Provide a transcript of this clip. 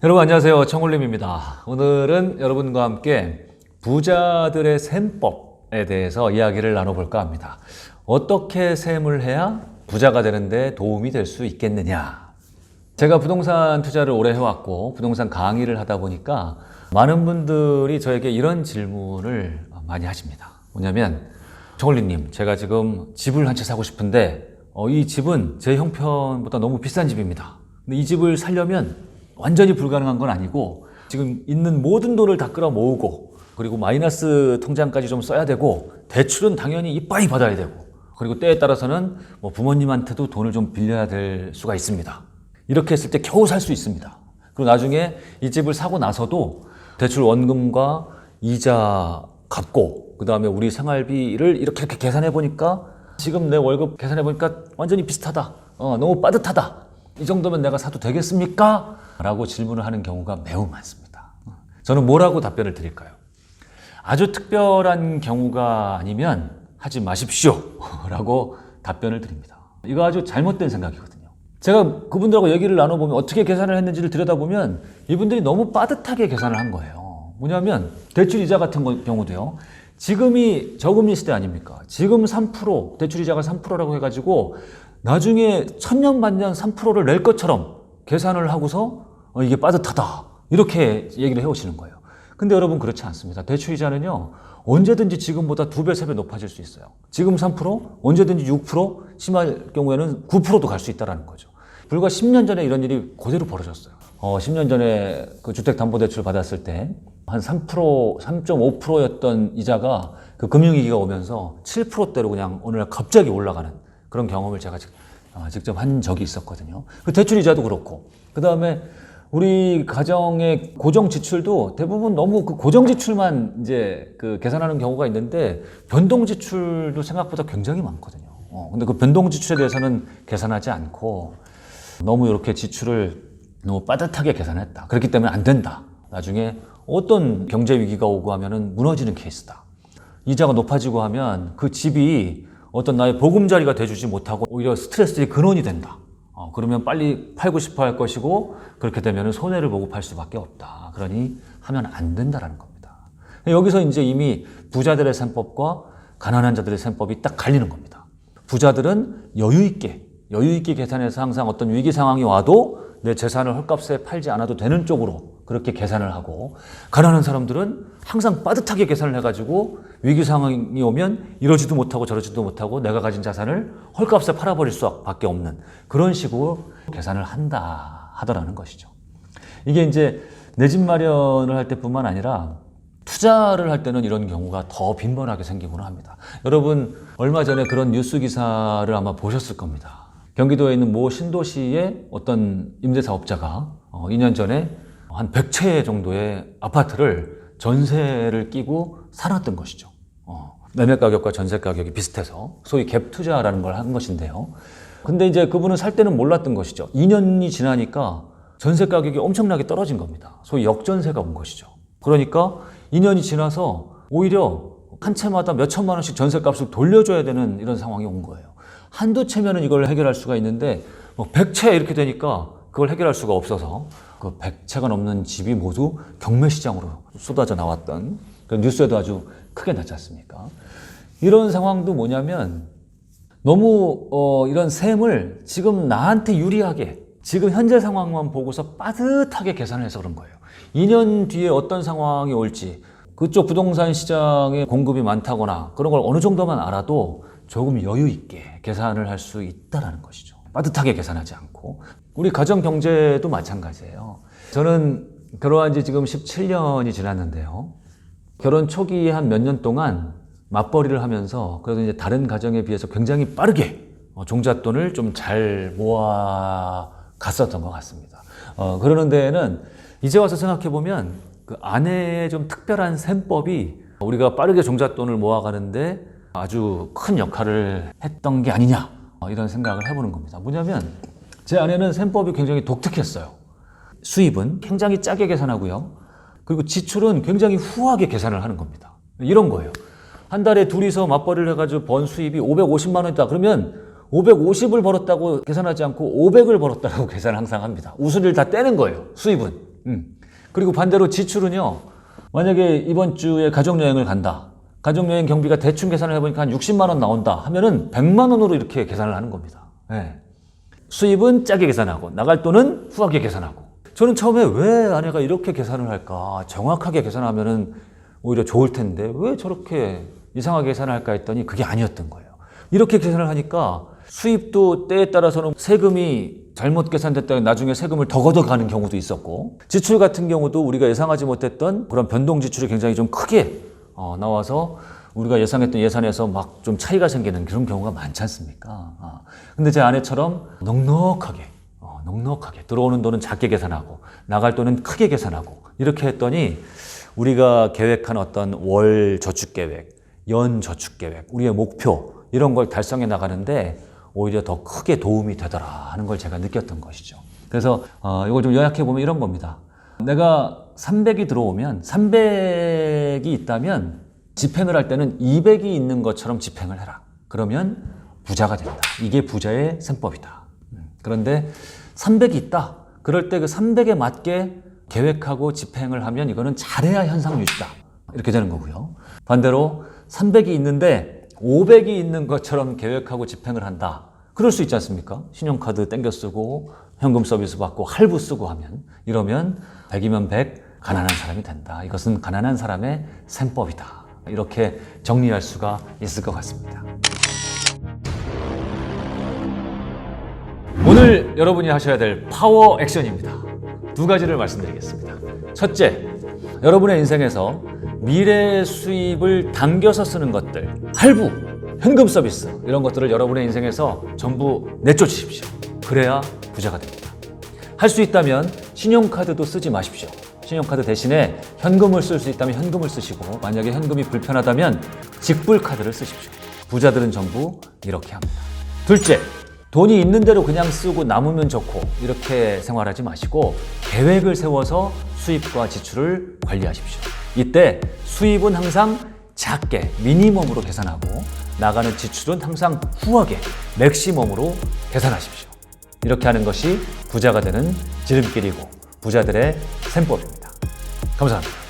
여러분 안녕하세요. 청울림입니다. 오늘은 여러분과 함께 부자들의 셈법에 대해서 이야기를 나눠볼까 합니다. 어떻게 셈을 해야 부자가 되는데 도움이 될 수 있겠느냐. 제가 부동산 투자를 오래 해왔고 부동산 강의를 하다 보니까 많은 분들이 저에게 이런 질문을 많이 하십니다. 뭐냐면 청울림님, 제가 지금 집을 한 채 사고 싶은데 이 집은 제 형편보다 너무 비싼 집입니다. 근데 이 집을 사려면 완전히 불가능한 건 아니고 지금 있는 모든 돈을 다 끌어 모으고 그리고 마이너스 통장까지 좀 써야 되고 대출은 당연히 이빠이 받아야 되고 그리고 때에 따라서는 뭐 부모님한테도 돈을 좀 빌려야 될 수가 있습니다. 이렇게 했을 때 겨우 살 수 있습니다. 그리고 나중에 이 집을 사고 나서도 대출 원금과 이자 갚고 그 다음에 우리 생활비를 이렇게 계산해 보니까 지금 내 월급 계산해 보니까 완전히 비슷하다. 너무 빠듯하다. 이 정도면 내가 사도 되겠습니까? 라고 질문을 하는 경우가 매우 많습니다. 저는 뭐라고 답변을 드릴까요? 아주 특별한 경우가 아니면 하지 마십시오 라고 답변을 드립니다. 이거 아주 잘못된 생각이거든요. 제가 그분들하고 얘기를 나눠보면 어떻게 계산을 했는지를 들여다보면 이분들이 너무 빠듯하게 계산을 한 거예요. 뭐냐면 대출 이자 같은 경우도요. 지금이 저금리 시대 아닙니까? 지금 3%, 대출 이자가 3%라고 해가지고 나중에 천년 만년 3%를 낼 것처럼 계산을 하고서 이게 빠듯하다 이렇게 얘기를 해오시는 거예요. 근데 여러분 그렇지 않습니다. 대출이자는요 언제든지 지금보다 2배, 3배 높아질 수 있어요. 지금 3%, 언제든지 6%, 심할 경우에는 9%도 갈 수 있다는 거죠. 불과 10년 전에 이런 일이 그대로 벌어졌어요. 10년 전에 그 주택담보대출 받았을 때 한 3%, 3.5%였던 이자가 그 금융위기가 오면서 7%대로 그냥 어느 날 갑자기 올라가는 그런 경험을 제가 직접 한 적이 있었거든요. 그 대출 이자도 그렇고 그 다음에 우리 가정의 고정 지출도 대부분 너무 그 고정 지출만 이제 그 계산하는 경우가 있는데 변동 지출도 생각보다 굉장히 많거든요. 근데 그 변동 지출에 대해서는 계산하지 않고 너무 이렇게 지출을 너무 빠듯하게 계산했다. 그렇기 때문에 안 된다. 나중에 어떤 경제 위기가 오고 하면은 무너지는 케이스다. 이자가 높아지고 하면 그 집이 어떤 나의 보금자리가 돼주지 못하고 오히려 스트레스의 근원이 된다. 그러면 빨리 팔고 싶어 할 것이고 그렇게 되면 손해를 보고 팔 수밖에 없다. 그러니 하면 안 된다라는 겁니다. 여기서 이제 이미 부자들의 셈법과 가난한 자들의 셈법이 딱 갈리는 겁니다. 부자들은 여유 있게 계산해서 항상 어떤 위기 상황이 와도 내 재산을 헐값에 팔지 않아도 되는 쪽으로 그렇게 계산을 하고 가난한 사람들은 항상 빠듯하게 계산을 해가지고 위기 상황이 오면 이러지도 못하고 저러지도 못하고 내가 가진 자산을 헐값에 팔아버릴 수밖에 없는 그런 식으로 계산을 하더라는 것이죠. 이게 이제 내 집 마련을 할 때뿐만 아니라 투자를 할 때는 이런 경우가 더 빈번하게 생기곤 합니다. 여러분 얼마 전에 그런 뉴스 기사를 아마 보셨을 겁니다. 경기도에 있는 모 신도시의 어떤 임대사업자가 2년 전에 한 100채 정도의 아파트를 전세를 끼고 살았던 것이죠. 매매 가격과 전세 가격이 비슷해서 소위 갭 투자라는 걸 한 것인데요. 근데 이제 그분은 살 때는 몰랐던 것이죠. 2년이 지나니까 전세 가격이 엄청나게 떨어진 겁니다. 소위 역전세가 온 것이죠. 그러니까 2년이 지나서 오히려 한 채마다 몇 천만 원씩 전세 값을 돌려줘야 되는 이런 상황이 온 거예요. 한두 채면은 이걸 해결할 수가 있는데 100채 이렇게 되니까 그걸 해결할 수가 없어서 그 100채가 넘는 집이 모두 경매시장으로 쏟아져 나왔던 그 뉴스에도 아주 크게 났지 않습니까? 이런 상황도 뭐냐면 너무 이런 셈을 지금 나한테 유리하게 지금 현재 상황만 보고서 빠듯하게 계산해서 그런 거예요. 2년 뒤에 어떤 상황이 올지 그쪽 부동산 시장에 공급이 많다거나 그런 걸 어느 정도만 알아도 조금 여유 있게 계산을 할 수 있다는 것이죠. 빠듯하게 계산하지 않고 우리 가정 경제도 마찬가지예요. 저는 결혼한 지 지금 17년이 지났는데요. 결혼 초기에 한 몇 년 동안 맞벌이를 하면서 그래도 이제 다른 가정에 비해서 굉장히 빠르게 종잣돈을 좀 잘 모아 갔었던 것 같습니다. 그러는 데에는 이제 와서 생각해 보면 그 아내의 좀 특별한 셈법이 우리가 빠르게 종잣돈을 모아가는데 아주 큰 역할을 했던 게 아니냐 이런 생각을 해보는 겁니다. 뭐냐면 제 아내는 셈법이 굉장히 독특했어요. 수입은 굉장히 짜게 계산하고요. 그리고 지출은 굉장히 후하게 계산을 하는 겁니다. 이런 거예요. 한 달에 둘이서 맞벌이를 해가지고 번 수입이 550만 원이다. 그러면 550을 벌었다고 계산하지 않고 500을 벌었다고 계산을 항상 합니다. 우수리를 다 떼는 거예요. 수입은. 그리고 반대로 지출은요. 만약에 이번 주에 가족여행을 간다. 가족여행 경비가 대충 계산을 해보니까 한 60만 원 나온다 하면은 100만 원으로 이렇게 계산을 하는 겁니다. 네. 수입은 짜게 계산하고 나갈 돈은 후하게 계산하고. 저는 처음에 왜 아내가 이렇게 계산을 할까? 정확하게 계산하면은 오히려 좋을 텐데 왜 저렇게 이상하게 계산을 할까 했더니 그게 아니었던 거예요. 이렇게 계산을 하니까 수입도 때에 따라서는 세금이 잘못 계산됐다가 나중에 세금을 더 걷어가는 경우도 있었고, 지출 같은 경우도 우리가 예상하지 못했던 그런 변동 지출이 굉장히 좀 크게 나와서 우리가 예상했던 예산에서 막 좀 차이가 생기는 그런 경우가 많지 않습니까? 근데 제 아내처럼 넉넉하게 들어오는 돈은 작게 계산하고 나갈 돈은 크게 계산하고 이렇게 했더니 우리가 계획한 어떤 월 저축 계획, 연 저축 계획, 우리의 목표 이런 걸 달성해 나가는데 오히려 더 크게 도움이 되더라 하는 걸 제가 느꼈던 것이죠. 그래서 이걸 좀 요약해 보면 이런 겁니다. 내가 300이 들어오면 300이 있다면 집행을 할 때는 200이 있는 것처럼 집행을 해라. 그러면 부자가 된다. 이게 부자의 셈법이다. 그런데 300이 있다. 그럴 때 그 300에 맞게 계획하고 집행을 하면 이거는 잘해야 현상 유지다. 이렇게 되는 거고요. 반대로 300이 있는데 500이 있는 것처럼 계획하고 집행을 한다. 그럴 수 있지 않습니까? 신용카드 땡겨 쓰고 현금 서비스 받고 할부 쓰고 하면, 이러면 100이면 100 가난한 사람이 된다. 이것은 가난한 사람의 셈법이다. 이렇게 정리할 수가 있을 것 같습니다. 오늘 여러분이 하셔야 될 파워 액션입니다. 두 가지를 말씀드리겠습니다. 첫째, 여러분의 인생에서 미래의 수입을 당겨서 쓰는 것들, 할부, 현금 서비스 이런 것들을 여러분의 인생에서 전부 내쫓으십시오. 그래야 부자가 됩니다. 할 수 있다면 신용카드도 쓰지 마십시오. 신용카드 대신에 현금을 쓸 수 있다면 현금을 쓰시고, 만약에 현금이 불편하다면 직불카드를 쓰십시오. 부자들은 전부 이렇게 합니다. 둘째, 돈이 있는 대로 그냥 쓰고 남으면 좋고 이렇게 생활하지 마시고 계획을 세워서 수입과 지출을 관리하십시오. 이때 수입은 항상 작게 미니멈으로 계산하고 나가는 지출은 항상 후하게 맥시멈으로 계산하십시오. 이렇게 하는 것이 부자가 되는 지름길이고 부자들의 셈법입니다. 감사합니다.